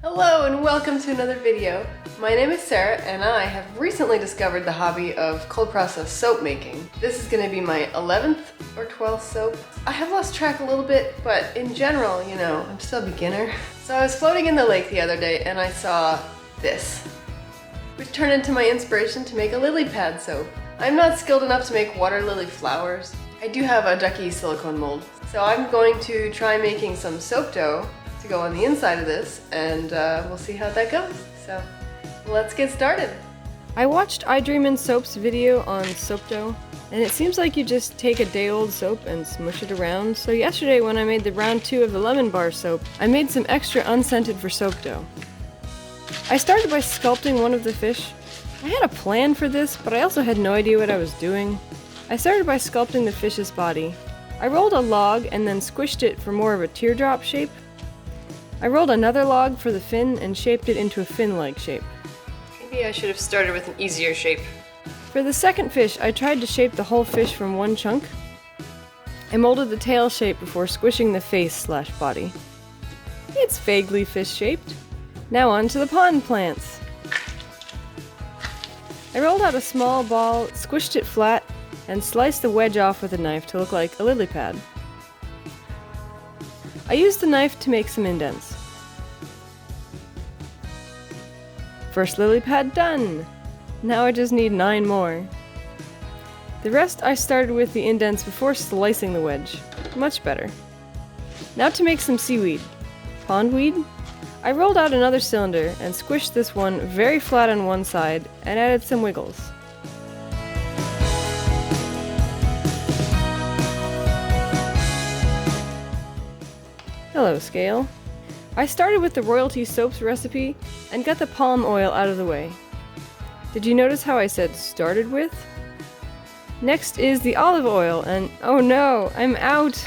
Hello and welcome to another video. My name is Sarah and I have recently discovered the hobby of cold process soap making. This is going to be my 11th or 12th soap. I have lost track a little bit, but in general, you know, I'm still a beginner. So I was floating in the lake the other day and I saw this, which turned into my inspiration to make a lily pad soap. I'm not skilled enough to make water lily flowers. I do have a ducky silicone mold. So I'm going to try making some soap dough to go on the inside of this, and we'll see how that goes. So let's get started. I watched iDreamin Soap's video on soap dough, and it seems like you just take a day-old soap and smush it around. So yesterday when I made the round 2 of the lemon bar soap, I made some extra unscented for soap dough. I started by sculpting one of the fish. I had a plan for this, but I also had no idea what I was doing. I started by sculpting the fish's body. I rolled a log and then squished it for more of a teardrop shape. I rolled another log for the fin and shaped it into a fin-like shape. Maybe I should have started with an easier shape. For the second fish, I tried to shape the whole fish from one chunk. I molded the tail shape before squishing the face/body. It's vaguely fish-shaped. Now on to the pond plants. I rolled out a small ball, squished it flat, and sliced the wedge off with a knife to look like a lily pad. I used the knife to make some indents. First lily pad done! Now I just need 9 more. The rest I started with the indents before slicing the wedge. Much better. Now to make some seaweed. Pondweed? I rolled out another cylinder and squished this one very flat on one side and added some wiggles. Hello, scale. I started with the Royalty Soaps recipe and got the palm oil out of the way. Did you notice how I said started with? Next is the olive oil and oh no, I'm out!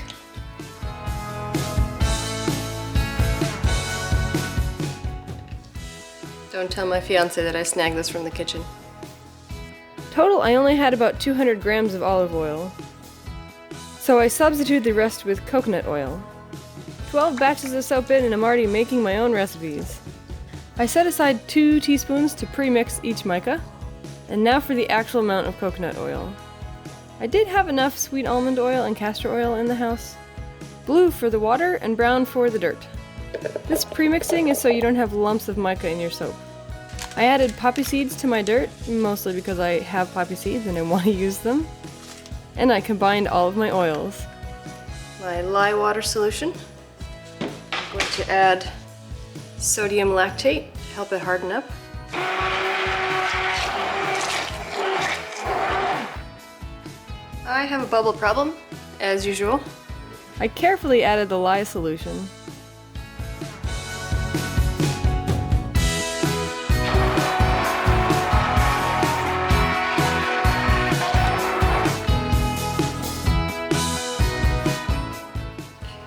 Don't tell my fiance that I snagged this from the kitchen. Total, I only had about 200 grams of olive oil, so I substituted the rest with coconut oil. 12 batches of soap in and I'm already making my own recipes. I set aside 2 teaspoons to pre-mix each mica, and now for the actual amount of coconut oil. I did have enough sweet almond oil and castor oil in the house. Blue for the water and brown for the dirt. This pre-mixing is so you don't have lumps of mica in your soap. I added poppy seeds to my dirt, mostly because I have poppy seeds and I want to use them. And I combined all of my oils. My lye water solution. I'm going to add sodium lactate to help it harden up. I have a bubble problem, as usual. I carefully added the lye solution.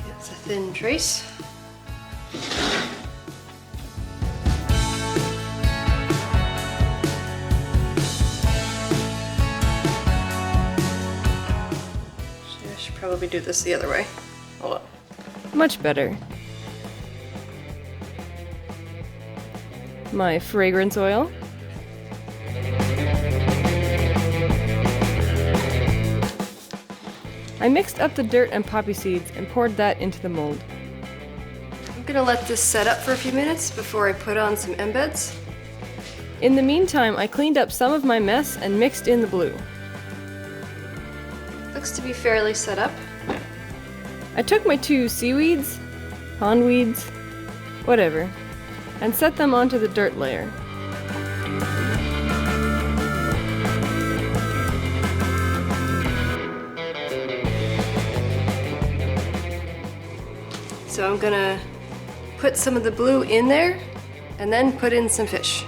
That's a thin trace. Probably do this the other way. Hold on. Much better. My fragrance oil. I mixed up the dirt and poppy seeds and poured that into the mold. I'm gonna let this set up for a few minutes before I put on some embeds. In the meantime, I cleaned up some of my mess and mixed in the blue. Looks to be fairly set up. I took my 2 seaweeds, pondweeds, whatever, and set them onto the dirt layer. So I'm gonna put some of the blue in there and then put in some fish.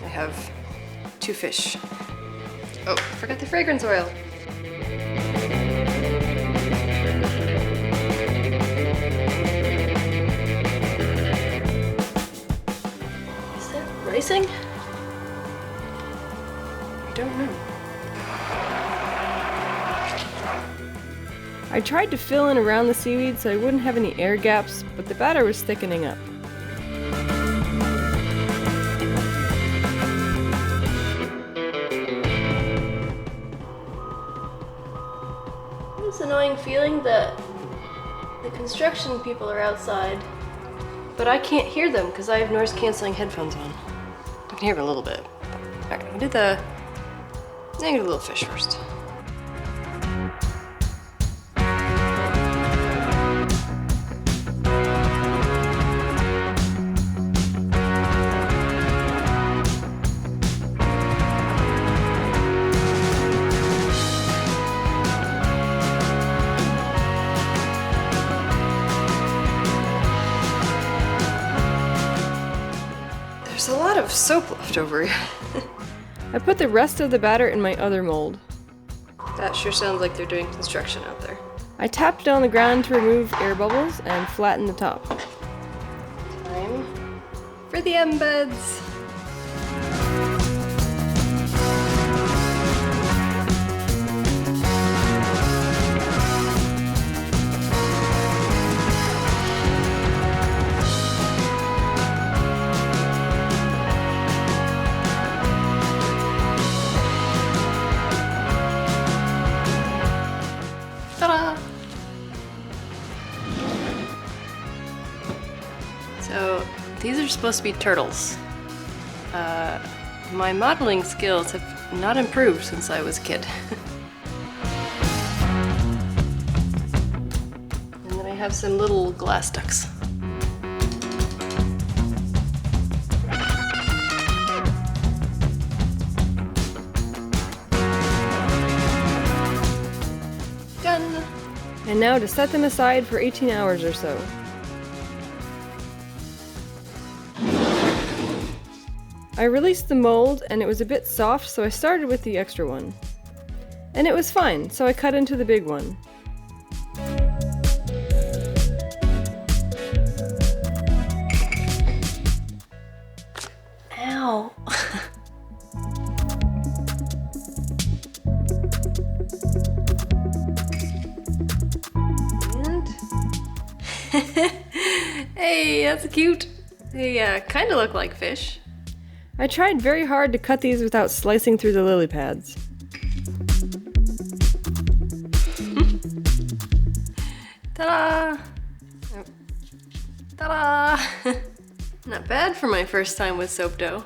I have 2 fish. Oh, I forgot the fragrance oil. Racing? I don't know. I tried to fill in around the seaweed so I wouldn't have any air gaps, but the batter was thickening up. feeling that the construction people are outside, but I can't hear them because I have noise canceling headphones on. I can hear them a little bit. All right, I'm gonna do the negative little fish first. There's a lot of soap left over. I put the rest of the batter in my other mold. That sure sounds like they're doing construction out there. I tapped it on the ground to remove air bubbles and flatten the top. Time for the embeds. Ta-da! So these are supposed to be turtles. My modeling skills have not improved since I was a kid. And then I have some little glass ducks. Done! And now to set them aside for 18 hours or so. I released the mold and it was a bit soft, so I started with the extra one. And it was fine, so I cut into the big one. Ow! Hey, that's cute. They kind of look like fish. I tried very hard to cut these without slicing through the lily pads. Ta-da! Ta-da! Not bad for my first time with soap dough.